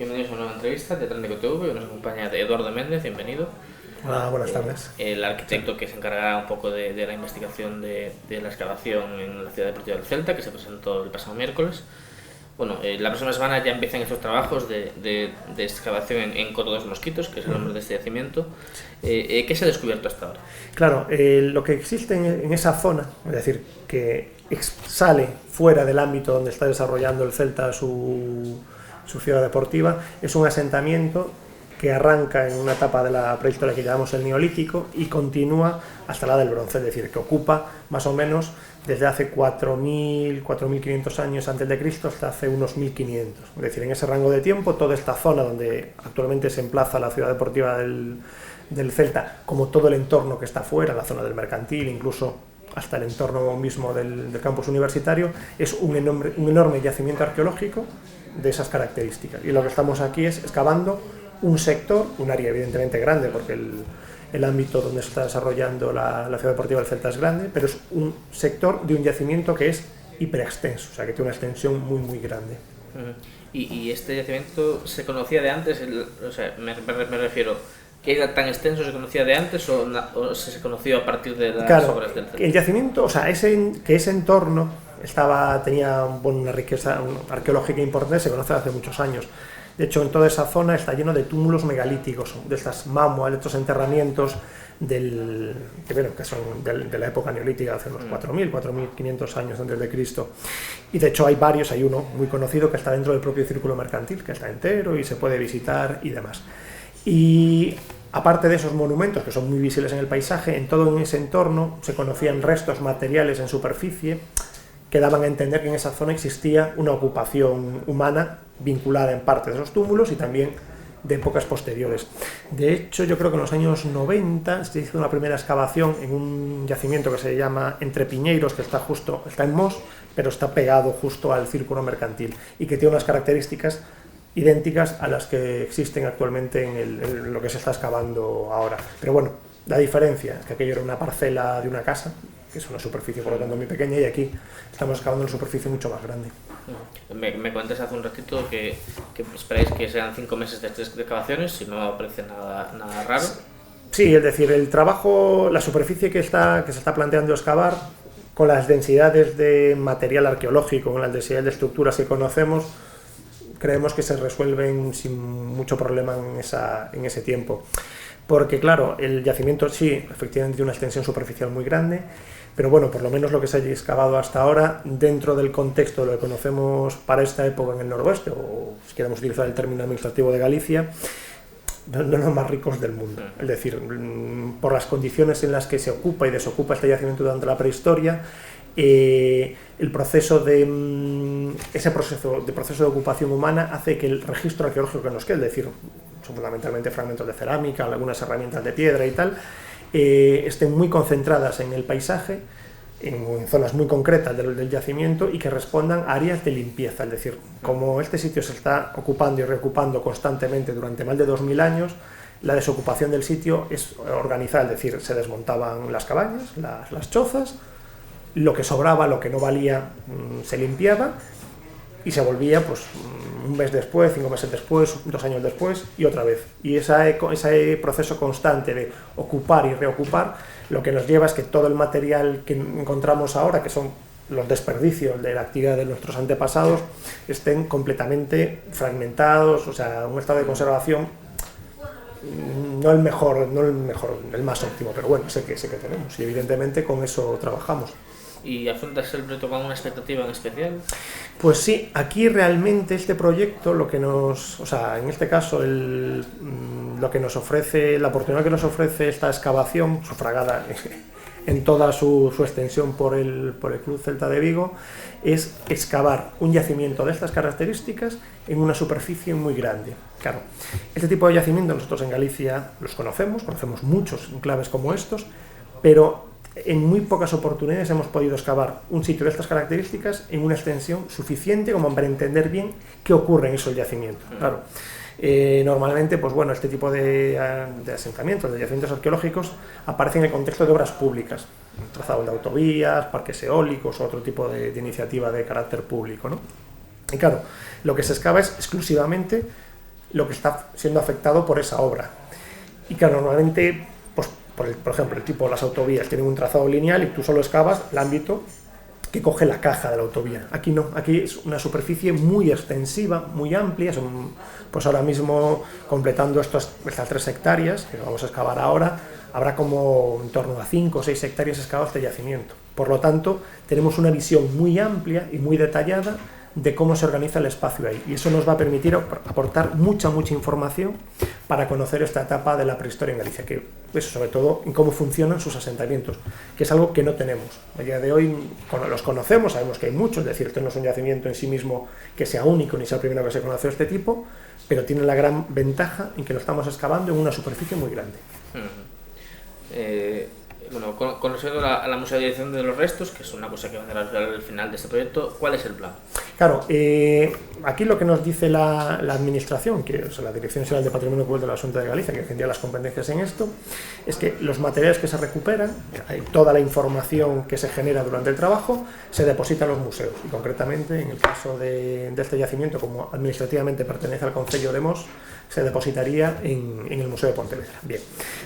Bienvenidos a una nueva entrevista de Atlántico TV. Nos acompaña Eduardo Méndez, bienvenido. Hola, buenas tardes. El arquitecto que se encargará un poco de la investigación de la excavación en la Ciudad Deportiva del Celta, que se presentó el pasado miércoles. Bueno, la próxima semana ya empiezan estos trabajos de excavación en Coto dos Mosquitos, que es el nombre de este yacimiento. ¿Qué se ha descubierto hasta ahora? Claro, lo que existe en esa zona, es decir, que sale fuera del ámbito donde está desarrollando el Celta su ciudad deportiva, es un asentamiento que arranca en una etapa de la prehistoria que llamamos el Neolítico y continúa hasta la del Bronce, es decir, que ocupa más o menos desde hace 4.000, 4.500 años antes de Cristo hasta hace unos 1.500. Es decir, en ese rango de tiempo, toda esta zona donde actualmente se emplaza la ciudad deportiva del Celta, como todo el entorno que está fuera, la zona del mercantil, incluso hasta el entorno mismo del campus universitario, es un enorme yacimiento arqueológico de esas características. Y lo que estamos aquí es excavando un sector, un área evidentemente grande, porque el ámbito donde se está desarrollando la ciudad deportiva del Celta es grande, pero es un sector de un yacimiento que es hiperextenso, o sea que tiene una extensión muy muy grande. ¿Y este yacimiento se conocía de antes? O sea, me refiero, ¿que era tan extenso, se conocía de antes o se conoció a partir de las obras del Celta? El yacimiento, o sea, ese entorno tenía una riqueza arqueológica importante, se conoce hace muchos años. De hecho, en toda esa zona está lleno de túmulos megalíticos, de estas mamuas, de estos enterramientos que son de la época neolítica, hace unos 4.000, 4.500 años antes de Cristo. Y de hecho hay uno muy conocido que está dentro del propio círculo mercantil, que está entero y se puede visitar y demás. Y aparte de esos monumentos que son muy visibles en el paisaje, en todo ese entorno se conocían restos materiales en superficie que daban a entender que en esa zona existía una ocupación humana vinculada en parte de esos túmulos y también de épocas posteriores. De hecho, yo creo que en los años 90 se hizo una primera excavación en un yacimiento que se llama Entre Piñeiros, que está en Mos, pero está pegado justo al círculo mercantil y que tiene unas características idénticas a las que existen actualmente en lo que se está excavando ahora. Pero bueno, la diferencia es que aquello era una parcela de una casa, que es una superficie por lo tanto muy pequeña, y aquí estamos excavando una superficie mucho más grande. Me comentas hace un ratito que esperáis que sean 5 meses de excavaciones, si no aparece nada raro. Sí, es decir, el trabajo, la superficie que se está planteando excavar, con las densidades de material arqueológico, con las densidades de estructuras que conocemos, creemos que se resuelven sin mucho problema en ese tiempo. Porque claro, el yacimiento sí, efectivamente tiene una extensión superficial muy grande, pero bueno, por lo menos lo que se haya excavado hasta ahora, dentro del contexto de lo que conocemos para esta época en el noroeste, o si queremos utilizar el término administrativo de Galicia, no los más ricos del mundo. Es decir, por las condiciones en las que se ocupa y desocupa este yacimiento durante la prehistoria, ese proceso de ocupación humana hace que el registro arqueológico que nos quede, es decir, son fundamentalmente fragmentos de cerámica, algunas herramientas de piedra y tal, estén muy concentradas en el paisaje, en zonas muy concretas del yacimiento y que respondan a áreas de limpieza. Es decir, como este sitio se está ocupando y reocupando constantemente durante más de 2.000 años, la desocupación del sitio es organizada, es decir, se desmontaban las cabañas, las chozas, lo que sobraba, lo que no valía, se limpiaba y se volvía pues un mes después, 5 meses después, 2 años después y otra vez. Y ese proceso constante de ocupar y reocupar lo que nos lleva es que todo el material que encontramos ahora, que son los desperdicios de la actividad de nuestros antepasados, estén completamente fragmentados, o sea, un estado de conservación no el mejor, el más óptimo, pero bueno, sé que tenemos y evidentemente con eso trabajamos. ¿Y afrontas el proyecto con una expectativa en especial? Pues sí, aquí realmente este proyecto, en este caso, lo que nos ofrece, la oportunidad que nos ofrece esta excavación, sufragada en toda su extensión por el Club Celta de Vigo, es excavar un yacimiento de estas características en una superficie muy grande. Claro, este tipo de yacimientos nosotros en Galicia los conocemos muchos enclaves como estos, pero en muy pocas oportunidades hemos podido excavar un sitio de estas características en una extensión suficiente como para entender bien qué ocurre en esos yacimientos. Claro, normalmente, pues bueno, este tipo de asentamientos, de yacimientos arqueológicos, aparecen en el contexto de obras públicas, trazado de autovías, parques eólicos o otro tipo de iniciativa de carácter público, ¿no? Y claro, lo que se excava es exclusivamente lo que está siendo afectado por esa obra. Y claro, normalmente, pues, por ejemplo, el tipo de las autovías tienen un trazado lineal y tú solo excavas el ámbito que coge la caja de la autovía. Aquí no, aquí es una superficie muy extensiva, muy amplia, son, pues ahora mismo, completando estas 3 hectáreas que vamos a excavar ahora, habrá como en torno a 5 o 6 hectáreas excavadas de yacimiento. Por lo tanto, tenemos una visión muy amplia y muy detallada de cómo se organiza el espacio ahí, y eso nos va a permitir aportar mucha mucha para conocer esta etapa de la prehistoria en Galicia, que eso, sobre todo en cómo funcionan sus asentamientos, que es algo que no tenemos. A día de hoy los conocemos, sabemos que hay muchos, es decir, esto no es un yacimiento en sí mismo que sea único ni sea el primero que se conoce de este tipo, pero tiene la gran ventaja en que lo estamos excavando en una superficie muy grande. Bueno, conociendo la musealización de los restos, que es una cosa que va a hacer al final de este proyecto, ¿cuál es el plan? Claro, aquí lo que nos dice la administración, que es la Dirección General de Patrimonio Cultural de la Xunta de Galicia, que tendría las competencias en esto, es que los materiales que se recuperan, toda la información que se genera durante el trabajo, se deposita en los museos. Y concretamente, en el caso de este yacimiento, como administrativamente pertenece al Concello de Mos, se depositaría en el Museo de Pontevedra. Bien,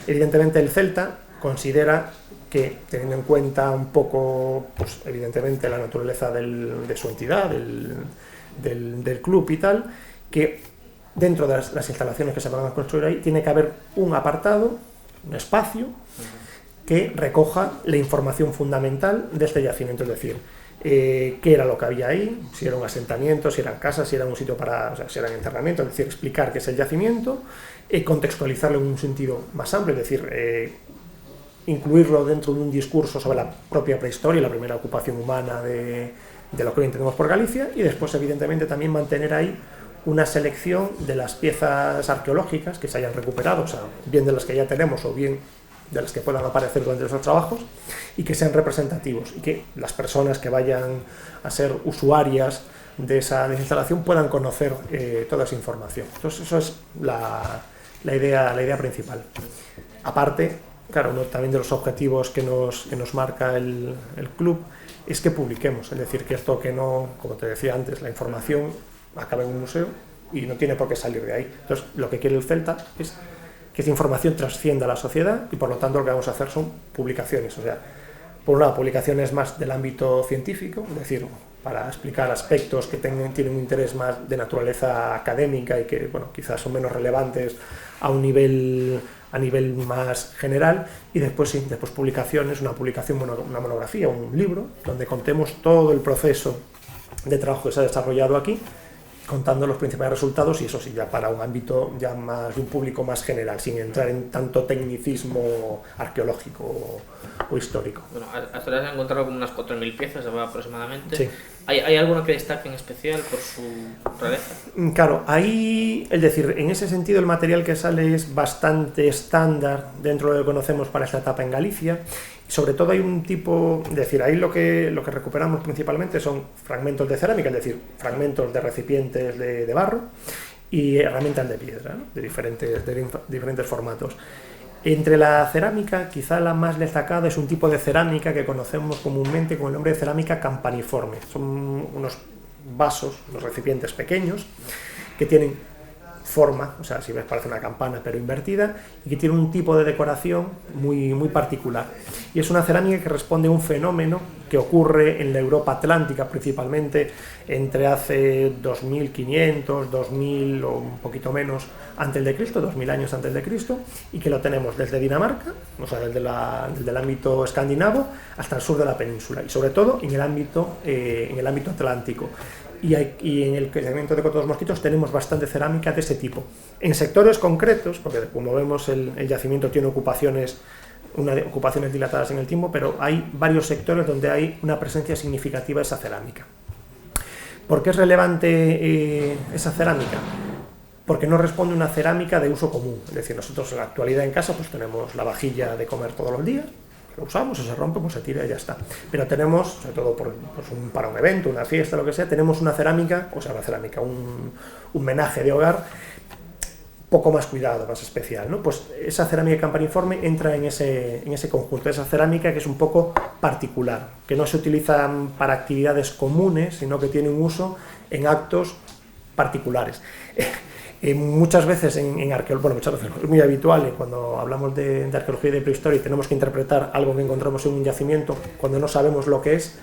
evidentemente el Celta considera que, teniendo en cuenta un poco, pues evidentemente la naturaleza de su entidad, del club y tal, que dentro de las instalaciones que se van a construir ahí tiene que haber un apartado, un espacio, que recoja la información fundamental de este yacimiento, es decir, qué era lo que había ahí, si era un asentamiento, si eran casas, si era un sitio para, o sea, si eran enterramientos, es decir, explicar qué es el yacimiento, contextualizarlo en un sentido más amplio, es decir, incluirlo dentro de un discurso sobre la propia prehistoria y la primera ocupación humana de lo que hoy entendemos por Galicia, y después evidentemente también mantener ahí una selección de las piezas arqueológicas que se hayan recuperado, o sea, bien de las que ya tenemos o bien de las que puedan aparecer durante esos trabajos, y que sean representativos, y que las personas que vayan a ser usuarias de esa instalación puedan conocer toda esa información. Entonces eso es la idea principal. Aparte, claro, uno también de los objetivos que nos marca el club es que publiquemos, es decir, que esto que no, como te decía antes, la información acaba en un museo y no tiene por qué salir de ahí. Entonces, lo que quiere el Celta es que esa información trascienda a la sociedad, y por lo tanto lo que vamos a hacer son publicaciones, o sea, por un lado publicaciones más del ámbito científico, es decir, para explicar aspectos que tienen un interés más de naturaleza académica y que, bueno, quizás son menos relevantes a nivel más general, y después publicaciones, una publicación, una monografía, un libro, donde contemos todo el proceso de trabajo que se ha desarrollado aquí, contando los principales resultados, y eso sí, ya para un ámbito ya más de un público más general, sin entrar en tanto tecnicismo arqueológico o histórico. Bueno, hasta ahora se han encontrado como unas 4.000 piezas aproximadamente. Sí. ¿Hay alguna que destaque en especial por su rareza? Claro, ahí, es decir, en ese sentido el material que sale es bastante estándar dentro de lo que conocemos para esta etapa en Galicia. Sobre todo hay un tipo, es decir, ahí lo que recuperamos principalmente son fragmentos de cerámica, es decir, fragmentos de recipientes de barro y herramientas de piedra, ¿no? de diferentes formatos. Entre la cerámica, quizá la más destacada es un tipo de cerámica que conocemos comúnmente con el nombre de cerámica campaniforme. Son unos vasos, unos recipientes pequeños que tienen forma, o sea, si ves parece una campana pero invertida, y que tiene un tipo de decoración muy particular. Y es una cerámica que responde a un fenómeno que ocurre en la Europa atlántica, principalmente entre hace 2500, 2000 o un poquito menos antes de Cristo, 2000 años antes de Cristo, y que lo tenemos desde Dinamarca, o sea, desde el ámbito escandinavo hasta el sur de la península, y sobre todo en el ámbito atlántico. Y en el crecimiento de Cotos Mosquitos tenemos bastante cerámica de ese tipo. En sectores concretos, porque como vemos el yacimiento tiene ocupaciones dilatadas en el tiempo, pero hay varios sectores donde hay una presencia significativa de esa cerámica. ¿Por qué es relevante esa cerámica? Porque no responde a una cerámica de uso común. Es decir, nosotros en la actualidad en casa pues tenemos la vajilla de comer todos los días, lo usamos, se rompe, pues se tira y ya está. Pero tenemos, sobre todo para un evento, una fiesta, lo que sea, tenemos una cerámica, un menaje de hogar poco más cuidado, más especial, ¿no? Pues esa cerámica campaniforme entra en ese conjunto, esa cerámica que es un poco particular, que no se utiliza para actividades comunes, sino que tiene un uso en actos particulares. Muchas veces muchas veces es muy habitual cuando hablamos de arqueología y de prehistoria y tenemos que interpretar algo que encontramos en un yacimiento, cuando no sabemos lo que es,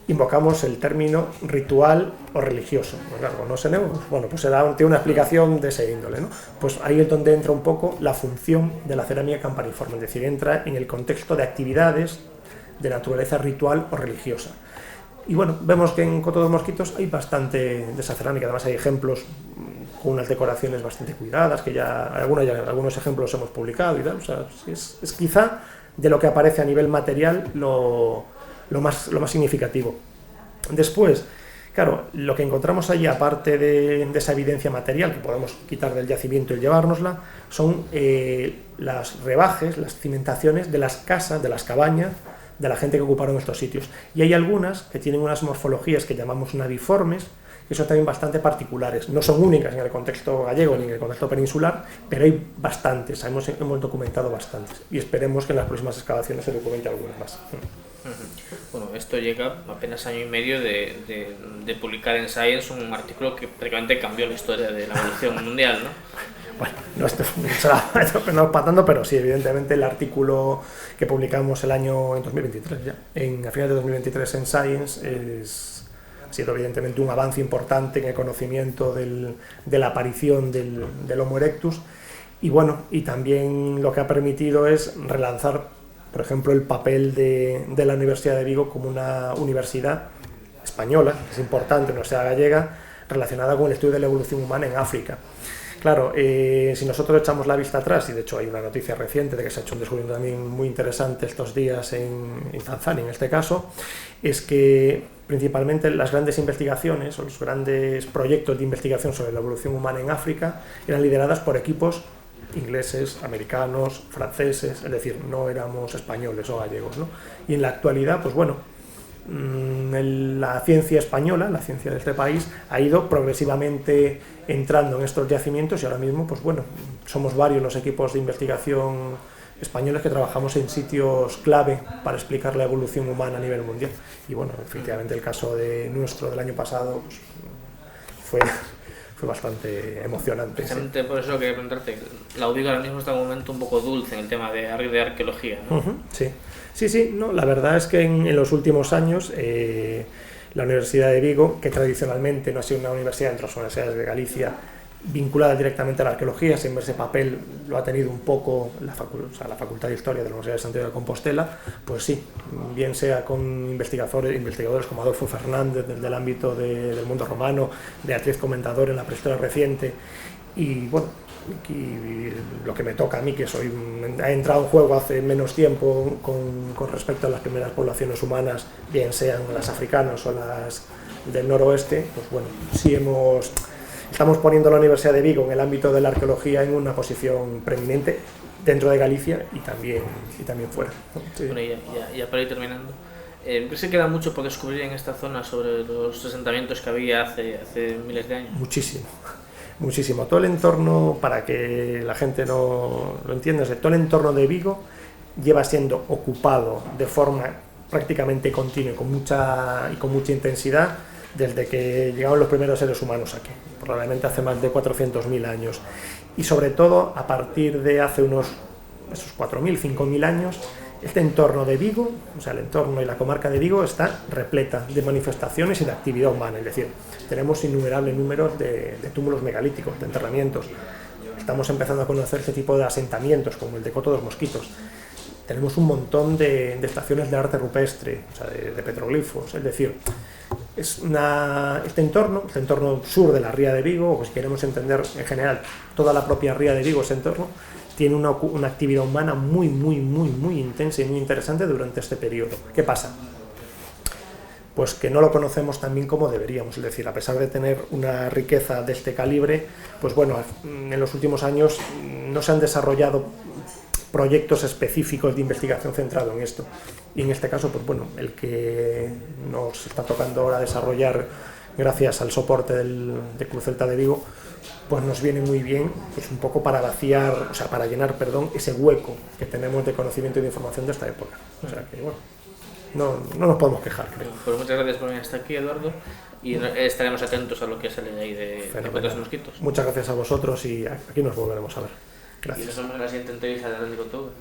invocamos el término ritual o religioso. Claro, no sabemos, pues tiene una explicación de ese índole, ¿no? Pues ahí es donde entra un poco la función de la cerámica campaniforme, es decir, entra en el contexto de actividades de naturaleza ritual o religiosa. Y bueno, vemos que en Coto de los Mosquitos hay bastante de esa cerámica, además hay ejemplos con unas decoraciones bastante cuidadas, que algunos ejemplos hemos publicado y tal, o sea, es quizá de lo que aparece a nivel material lo más significativo. Después, claro, lo que encontramos allí, aparte de esa evidencia material que podemos quitar del yacimiento y llevárnosla, son las rebajes, las cimentaciones de las casas, de las cabañas, de la gente que ocuparon estos sitios. Y hay algunas que tienen unas morfologías que llamamos naviformes, que son también bastante particulares. No son únicas en el contexto gallego ni en el contexto peninsular, pero hay bastantes, hemos documentado bastantes. Y esperemos que en las próximas excavaciones se documente algunas más. Bueno, esto llega apenas año y medio de publicar en Science un artículo que prácticamente cambió la historia de la evolución mundial, ¿no? Bueno, no es para tanto, pero sí, evidentemente el artículo que publicamos en 2023, a finales de 2023 en Science, ha sido evidentemente un avance importante en el conocimiento de la aparición del Homo erectus, y bueno, y también lo que ha permitido es relanzar, por ejemplo, el papel de la Universidad de Vigo como una universidad española, es importante, no sea gallega, relacionada con el estudio de la evolución humana en África. Claro, si nosotros echamos la vista atrás, y de hecho hay una noticia reciente de que se ha hecho un descubrimiento también muy interesante estos días en Tanzania, en este caso, es que principalmente las grandes investigaciones o los grandes proyectos de investigación sobre la evolución humana en África eran lideradas por equipos ingleses, americanos, franceses, es decir, no éramos españoles o gallegos, ¿no? Y en la actualidad, pues bueno, la ciencia española, la ciencia de este país, ha ido progresivamente entrando en estos yacimientos y ahora mismo, pues bueno, somos varios los equipos de investigación españoles que trabajamos en sitios clave para explicar la evolución humana a nivel mundial. Y bueno, efectivamente el caso del año pasado, pues, fue bastante emocionante. Precisamente por eso quería preguntarte, la UBIC ahora mismo está en un momento un poco dulce en el tema de arqueología, ¿no? Sí, no, la verdad es que en los últimos años la Universidad de Vigo, que tradicionalmente no ha sido una universidad entre las universidades de Galicia vinculada directamente a la arqueología, siempre ese papel lo ha tenido un poco la Facultad de Historia de la Universidad de Santiago de Compostela, pues sí, bien sea con investigadores como Adolfo Fernández del ámbito del mundo romano, Beatriz Comentador en la prehistoria reciente, y bueno, y lo que me toca a mí, que he entrado en juego hace menos tiempo con respecto a las primeras poblaciones humanas, bien sean las africanas o las del noroeste, pues bueno, sí estamos poniendo a la Universidad de Vigo en el ámbito de la arqueología en una posición preeminente dentro de Galicia y también fuera. Sí. Bueno, ya para ir terminando, ¿crees que queda mucho por descubrir en esta zona sobre los asentamientos que había hace miles de años? Muchísimo. Todo el entorno, para que la gente lo entienda, todo el entorno de Vigo lleva siendo ocupado de forma prácticamente continua y con mucha intensidad desde que llegaron los primeros seres humanos aquí, probablemente hace más de 400.000 años. Y sobre todo, a partir de hace esos 4.000, 5.000 años, este entorno de Vigo, o sea, el entorno y la comarca de Vigo está repleta de manifestaciones y de actividad humana, es decir, tenemos innumerables números de túmulos megalíticos, de enterramientos. Estamos empezando a conocer este tipo de asentamientos, como el de Coto de los Mosquitos. Tenemos un montón de estaciones de arte rupestre, o sea, de petroglifos, es decir, este entorno sur de la ría de Vigo, o si queremos entender en general toda la propia ría de Vigo, ese entorno, tiene una actividad humana muy intensa y muy interesante durante este periodo. ¿Qué pasa? Pues que no lo conocemos tan bien como deberíamos, es decir, a pesar de tener una riqueza de este calibre, pues bueno, en los últimos años no se han desarrollado proyectos específicos de investigación centrado en esto. Y en este caso, pues bueno, el que nos está tocando ahora desarrollar gracias al soporte de Cruz Celta de Vigo, pues nos viene muy bien, pues un poco para llenar ese hueco que tenemos de conocimiento y de información de esta época. O sea que bueno. no nos podemos quejar, creo. Pues muchas gracias por venir hasta aquí, Eduardo, y estaremos atentos a lo que sale de ahí de los mosquitos. Muchas gracias a vosotros y aquí nos volveremos a ver. Gracias. Y nos vemos en la siguiente entrevista de Randy Couture.